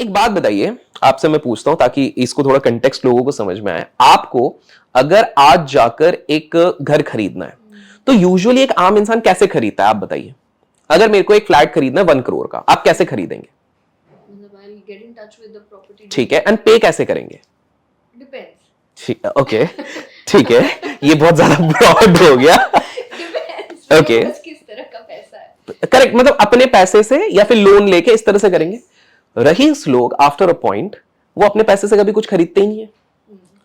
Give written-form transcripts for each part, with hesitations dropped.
एक बात बताइए, आपसे मैं पूछता हूं ताकि इसको थोड़ा कंटेक्स्ट लोगों को समझ में आए। आपको अगर आज जाकर एक घर खरीदना है तो यूजुअली एक आम इंसान कैसे खरीदता है, आप बताइए। अगर मेरे को एक फ्लैट खरीदना है 1 करोड़ का, आप कैसे खरीदेंगे? ठीक है, एंड पे कैसे करेंगे? ठीक, ओके, ठीक है, ये बहुत ज्यादा ब्रॉड हो गया। ओके, किस तरह का पैसा है, करेक्ट, मतलब अपने पैसे से या फिर लोन लेके इस तरह से करेंगे। रईस लोग आफ्टर अ पॉइंट वो अपने पैसे से कभी कुछ खरीदते ही नहीं है।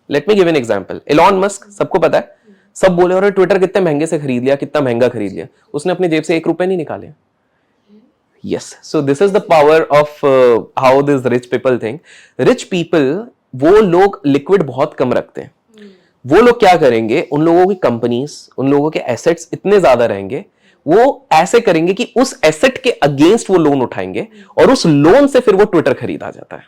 Let me give an example. Elon Musk, सबको पता है, सब बोले और ट्विटर कितने महंगे से खरीद लिया, कितना महंगा खरीद लिया, उसने अपनी जेब से 1 रुपए नहीं निकाले। Yes, so this is the power of how this rich people think. Rich people, वो लोग लिक्विड बहुत कम रखते हैं। वो लोग क्या करेंगे, उन लोगों की कंपनीज, उन लोगों के एसेट्स इतने ज्यादा रहेंगे, वो ऐसे करेंगे कि उस एसेट के अगेंस्ट वो लोन उठाएंगे और उस लोन से फिर वो ट्विटर खरीदा जाता है।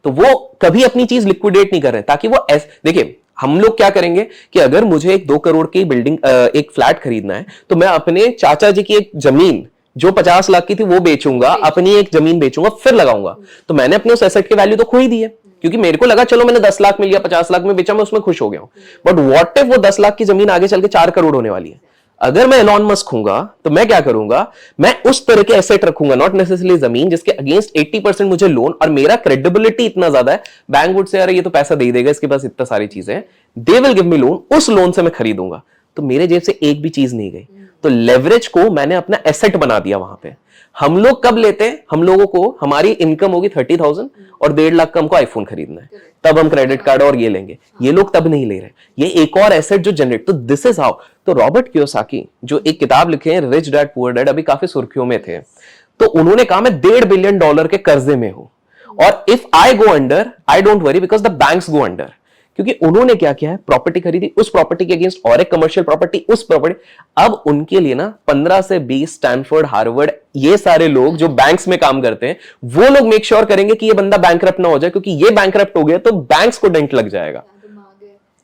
तो वो कभी अपनी चीज लिक्विडेट नहीं कर रहे, ताकि वो देखिए, हम लोग क्या करेंगे कि अगर मुझे एक 2 करोड़ की बिल्डिंग, एक फ्लैट खरीदना है, तो मैं अपने चाचा जी की एक जमीन जो 50 लाख की थी वो बेचूंगा, अपनी एक जमीन बेचूंगा, फिर लगाऊंगा। तो मैंने अपने उस एसेट की वैल्यू तो खो ही दी है, क्योंकि मेरे को लगा चलो मैंने 10 लाख में लिया, 50 लाख में बेचा, मैं उसमें खुश हो गया हूं। बट व्हाट इफ वो 10 लाख की जमीन आगे चल के 4 करोड़ होने वाली है? अगर मैं एलॉन मस्क हूंगा तो मैं क्या करूंगा, मैं उस तरह के एसेट रखूंगा, नॉट नेसेसरली जमीन, जिसके अगेंस्ट 80% मुझे लोन, और मेरा क्रेडिबिलिटी इतना ज्यादा है, बैंक वुड से यार ये तो पैसा दे देगा, इसके पास इतना सारी चीजें हैं, they will give me loan, उस लोन से मैं खरीदूंगा। तो मेरे जेब से एक भी चीज नहीं गई। तो लेवरेज को मैंने अपना एसेट बना दिया वहां पे। हम लोग कब लेते हैं, हम लोगों को हमारी इनकम होगी 30,000 और 1.5 लाख का हमको आईफोन खरीदना है, तब हम क्रेडिट कार्ड और ये लेंगे। ये लोग तब नहीं ले रहे, ये एक और एसेट जो जनरेट। तो दिस इज हाउ। तो रॉबर्ट कियोसाकी जो एक किताब लिखे हैं, रिच डैड पुअर डैड, अभी काफी सुर्खियों में थे, तो उन्होंने कहा मैं $1.5 बिलियन के कर्जे में हूं, और if I go under, I don't worry because the banks go under. क्योंकि उन्होंने क्या किया है, प्रॉपर्टी खरीदी, उस प्रॉपर्टी के अगेंस्ट और एक कमर्शियल प्रॉपर्टी, उस प्रॉपर्टी। अब उनके लिए ना 15 से 20 स्टैनफोर्ड, हार्वर्ड, ये सारे लोग जो बैंक्स में काम करते हैं, वो लोग मेक श्योर करेंगे कि ये बंदा बैंकरप्ट ना हो जाए, क्योंकि ये बैंकरप्ट हो गया तो बैंक्स को डेंट लग जाएगा।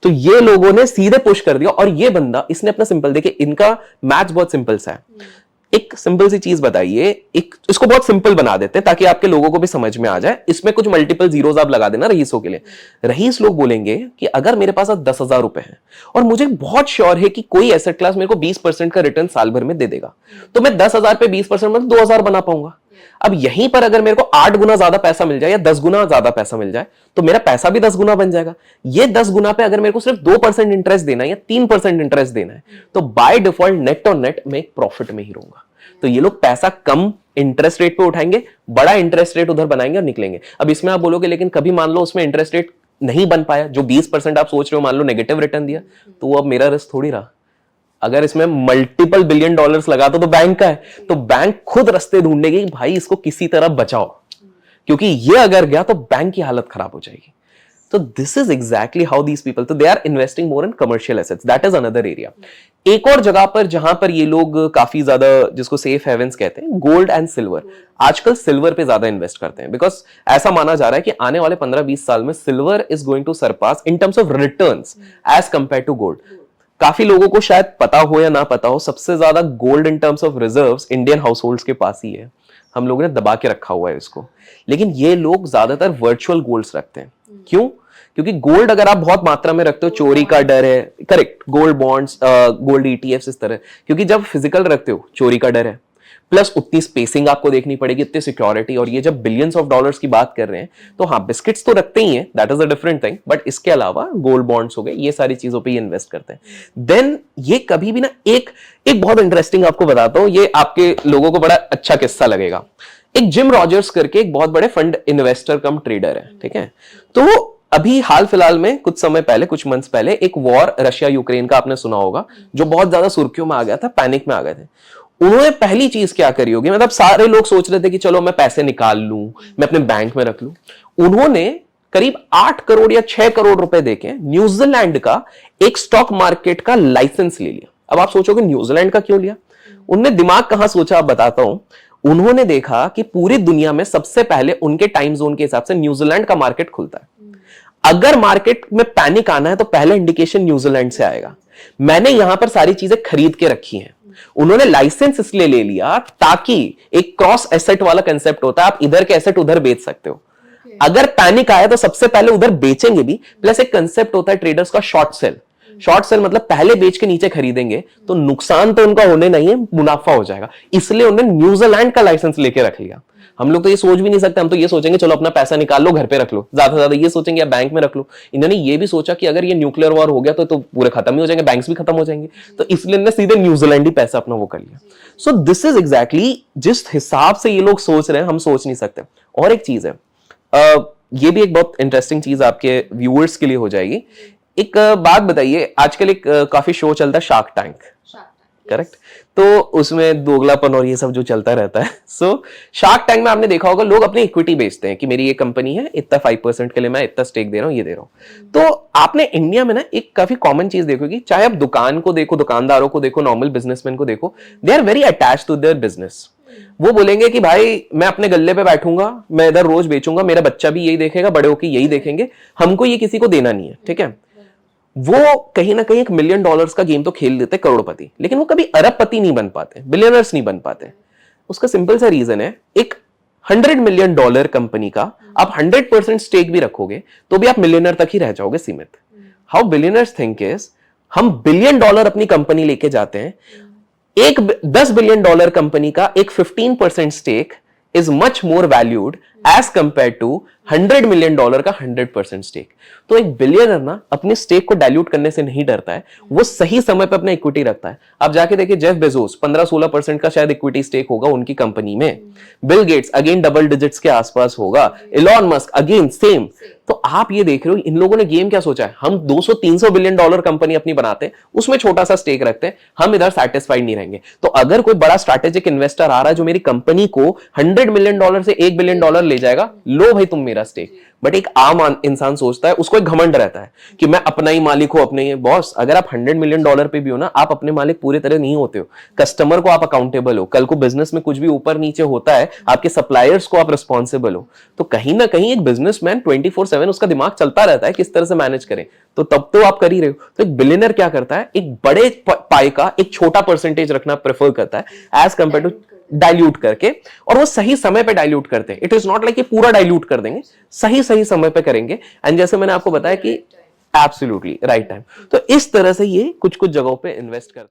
तो ये लोगों ने सीधे पुश कर दिया। और ये बंदा, इसने अपना सिंपल, देखिए इनका मैच बहुत सिंपल सा है। एक सिंपल सी चीज बताइए, एक इसको बहुत सिंपल बना देते हैं ताकि आपके लोगों को भी समझ में आ जाए। इसमें कुछ मल्टीपल जीरोस आप लगा देना रईसों के लिए। रईस लोग बोलेंगे कि अगर मेरे पास 10,000 रुपए हैं और मुझे बहुत श्योर है कि कोई एसेट क्लास मेरे को 20% का रिटर्न साल भर में दे देगा, तो मैं 10,000 पे 20% मतलब 2,000 बना पाऊंगा। अब यहीं पर अगर मेरे को 8 गुना ज्यादा पैसा मिल जाए या 10 गुना ज्यादा पैसा मिल जाए, तो मेरा पैसा भी 10 गुना बन जाएगा। ये 10 गुना पे अगर मेरे को सिर्फ 2% इंटरेस्ट देना है या 3% इंटरेस्ट देना है, तो बाय डिफॉल्ट नेट और नेट में एक प्रॉफिट में ही रहूंगा। तो ये लोग पैसा कम इंटरेस्ट रेट पे उठाएंगे, बड़ा इंटरेस्ट रेट उधर बनाएंगे और निकलेंगे। अब इसमें आप बोलोगे लेकिन कभी मान लो उसमें इंटरेस्ट रेट नहीं बन पाया, जो 20% आप सोच रहे हो, मान लो नेगेटिव रिटर्न दिया, तो वो अब मेरा रिस्क थोड़ी रहा। अगर इसमें मल्टीपल बिलियन डॉलर्स लगा तो बैंक का है, तो बैंक खुद रास्ते ढूंढेगी कि भाई इसको किसी तरह बचाओ, क्योंकि ये अगर गया तो बैंक की हालत खराब हो जाएगी। तो this is exactly how these people, तो they are investing more in commercial assets, that is another area. एक और जगह पर जहां पर ये लोग काफी ज्यादा, जिसको सेफ हेवंस कहते हैं, गोल्ड एंड सिल्वर। आजकल सिल्वर पे ज्यादा इन्वेस्ट करते हैं, बिकॉज ऐसा माना जा रहा है कि आने वाले 15-20 साल में silver is going to surpass in terms of returns as compare to gold. काफी लोगों को शायद पता हो या ना पता हो, सबसे ज्यादा gold in terms of reserves Indian house holds के पास ही है। हम लोगों ने दबा के रखा हुआ है इसको। लेकिन ये लोग ज्यादातर वर्चुअल गोल्ड्स रखते हैं। क्यों? क्योंकि गोल्ड अगर आप बहुत मात्रा में रखते हो, चोरी का डर है। Correct, gold bonds, gold ETFs, इस तरह। क्योंकि जब फिजिकल रखते हो, चोरी का डर है, प्लस उतनी स्पेसिंग आपको देखनी पड़ेगी, इतनी सिक्योरिटी। और ये जब बिलियंस ऑफ डॉलर्स की बात कर रहे हैं, तो हाँ, बिस्किट्स तो रखते ही हैं, that is a different thing, but इसके अलावा गोल्ड बॉन्ड्स हो गए, ये सारी चीजों पे ये इन्वेस्ट करते हैं। देन ये कभी भी ना, एक बहुत इंटरेस्टिंग आपको बताता हूं, ये आपके लोगों को बड़ा अच्छा किस्सा लगेगा। एक जिम रॉजर्स करके एक बहुत बड़े फंड इन्वेस्टर कम ट्रेडर है, ठीक है। तो अभी हाल फिलहाल में कुछ समय पहले, कुछ मंथ्स पहले, एक वॉर रशिया यूक्रेन का आपने सुना होगा, जो बहुत ज्यादा सुर्खियों में आ गया था, पैनिक में आ गए थे। उन्होंने पहली चीज क्या करी होगी, मतलब सारे लोग सोच रहे थे कि चलो मैं पैसे निकाल लूं, मैं अपने बैंक में रख लूं। उन्होंने करीब 8 करोड़ या 6 करोड़ रुपए देके न्यूजीलैंड का एक स्टॉक मार्केट का लाइसेंस ले लिया। अब आप सोचोगे न्यूजीलैंड का क्यों लिया? उनने दिमाग कहां सोचा, आप बताता हूं। उन्होंने देखा कि पूरी दुनिया में सबसे पहले उनके टाइम जोन के हिसाब से न्यूजीलैंड का मार्केट खुलता है। अगर मार्केट में पैनिक आना है तो पहले इंडिकेशन न्यूजीलैंड से आएगा। मैंने यहां पर सारी चीजें खरीद के रखी हैं। उन्होंने लाइसेंस इसलिए ले लिया ताकि एक क्रॉस एसेट वाला कंसेप्ट होता है, आप इधर के एसेट उधर बेच सकते हो। अगर पैनिक आया तो सबसे पहले उधर बेचेंगे भी, प्लस एक कंसेप्ट होता है ट्रेडर्स का शॉर्ट सेल। शॉर्ट सेल मतलब पहले बेच के नीचे खरीदेंगे तो नुकसान तो उनका होने नहीं है, मुनाफा हो जाएगा। इसलिए उन्होंने न्यूजीलैंड का लाइसेंस लेके रख लिया। हम लोग तो ये सोच भी नहीं सकते, हम तो ये सोचेंगे चलो अपना पैसा निकाल लो, घर पे रख लो, ज्यादा से ज्यादा ये सोचेंगे या बैंक में रख लो। इन्होंने ये भी सोचा कि अगर ये न्यूक्लियर वॉर हो गया तो पूरे खत्म ही हो जाएंगे, बैंक्स भी खत्म हो जाएंगे, तो इसलिए इन्होंने सीधे न्यूजीलैंड ही पैसा अपना वो कर लिया। सो दिस इज एग्जैक्टली जिस हिसाब से ये लोग सोच रहे हैं, हम सोच नहीं सकते। और एक चीज है, ये भी एक बहुत इंटरेस्टिंग चीज आपके व्यूअर्स के लिए हो जाएगी। एक बात बताइए, आजकल एक काफी शो चलता है शार्क टैंक, करेक्ट? तो उसमें दोगलापन और ये सब जो चलता रहता है। सो शार्क टैंक में आपने देखा होगा लोग अपनी इक्विटी बेचते हैं कि मेरी ये कंपनी है, इतना 5% के लिए मैं इतना स्टेक दे रहा हूं, ये दे रहा हूं। तो आपने इंडिया में ना एक काफी कॉमन चीज देखोगी, चाहे आप दुकान को देखो, दुकानदारों को देखो, नॉर्मल बिजनेसमैन को देखो, they are very attached to their business. वो बोलेंगे कि भाई मैं अपने गल्ले पे बैठूंगा, मैं इधर रोज बेचूंगा, मेरा बच्चा भी यही देखेगा, बड़े होके यही देखेंगे, हमको ये किसी को देना नहीं है, ठीक है? वो कहीं ना कहीं $1 मिलियन का गेम तो खेल लेते करोड़पति, लेकिन वो कभी अरबपति नहीं बन पाते, बिलियनर्स नहीं बन पाते। उसका सिंपल सा रीजन है, एक $100 मिलियन कंपनी का आप 100% स्टेक भी रखोगे तो भी आप मिलियनर तक ही रह जाओगे सीमित। हाउ बिलियनर्स थिंक इज, हम $1 बिलियन अपनी कंपनी लेके जाते हैं, एक $10 बिलियन कंपनी का एक 15% stake is much more valued as compare to $100 million का 100% स्टेक। तो एक बिलियनर ना अपने स्टेक को डाइल्यूट करने से नहीं डरता है, वो सही समय पे अपना इक्विटी रखता है। आप जाके देखिए, जेफ बेजोस 15-16% का शायद इक्विटी स्टेक होगा उनकी कंपनी में, Bill Gates again double digits के आसपास होगा, इलॉन मस्क अगेन सेम। तो आप ये देख रहे हो इन लोगों ने गेम क्या सोचा है, हम 200-300 बिलियन डॉलर कंपनी अपनी बनाते हैं, उसमें छोटा सा स्टेक रखते हैं, हम इधर सेटिस्फाइड नहीं रहेंगे। तो अगर कोई बड़ा स्ट्रैटेजिक इन्वेस्टर आ रहा है जो मेरी कंपनी को $100 मिलियन से $1 बिलियन ले जाएगा, लो भाई तुम मेरा स्टेक। बट एक आम इंसान सोचता है, उसको एक घमंड रहता है कि मैं अपना ही मालिक हूं, अपने ही बॉस। अगर आप $100 मिलियन पे भी हो ना, आप अपने मालिक पूरे तरह नहीं होते हो, कस्टमर को आप अकाउंटेबल हो। कल को बिजनेस में कुछ भी ऊपर नीचे होता है, आपके सप्लायर्स को आप रिस्पॉन्सिबल हो। तो कहीं ना कहीं एक बिजनेसमैन 24/7 उसका दिमाग चलता रहता है किस तरह से मैनेज करें, तो तब तो आप कर ही रहे हो। तो एक बिलियनर क्या करता है, एक बड़े पाई का एक छोटा परसेंटेज रखना प्रेफर करता है एज कंपेयर टू डाइल्यूट करके, और वो सही समय पे डाइल्यूट करते हैं। इट इज नॉट लाइक कि पूरा डाइल्यूट कर देंगे, सही सही समय पे करेंगे। एंड जैसे मैंने आपको बताया कि एब्सोल्युटली राइट टाइम। तो इस तरह से ये कुछ कुछ जगहों पे इन्वेस्ट करते हैं।